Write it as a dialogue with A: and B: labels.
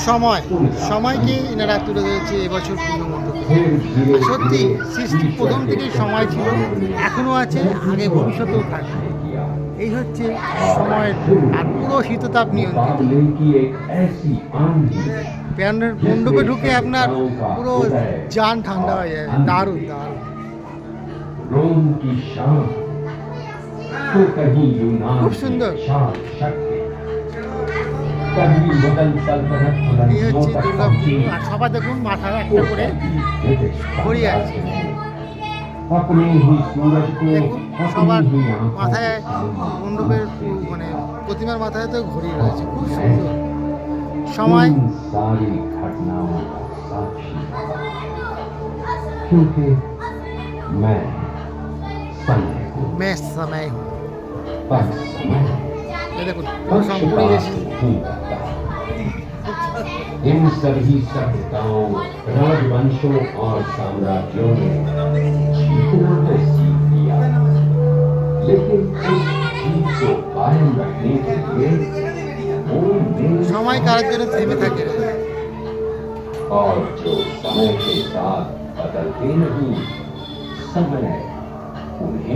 A: সময় সময়কে এনারা তুলে ধরেছে এবছর পূর্ণমণ্ডপে। সত্যি সৃষ্টির প্রথম থেকেই সময় ছিল, এখনও আছে, আগে ভবিষ্যতেও থাকবে। এই হচ্ছে সময়ের, আর পুরো শীততাপ নিয়ন্ত্রিত। মণ্ডপে ঢুকে আপনার পুরো জান ঠান্ডা হয়ে যাবে। দারুণ দারুণ, খুব সুন্দর। এই হচ্ছে দুর্গাপুর। আর সবাই দেখুন মাথায় একটা করে ঘড়ি আছে। দেখুন সবার মাথায়, মণ্ডপের মানে প্রতিমার মাথায় তো ঘড়ি রয়েছে, খুব সুন্দর। সময় मैं समय हूँ। देखो
B: इन सभी सभ्यताओं, राजवंशों और साम्राज्यों ने जीतना तो सीख लिया, लेकिन उस जीत को कायम रखने के लिए
A: समय काल जন্য থেমে থাকে,
B: और जो समय के साथ बदलते नहीं, समय उन्हें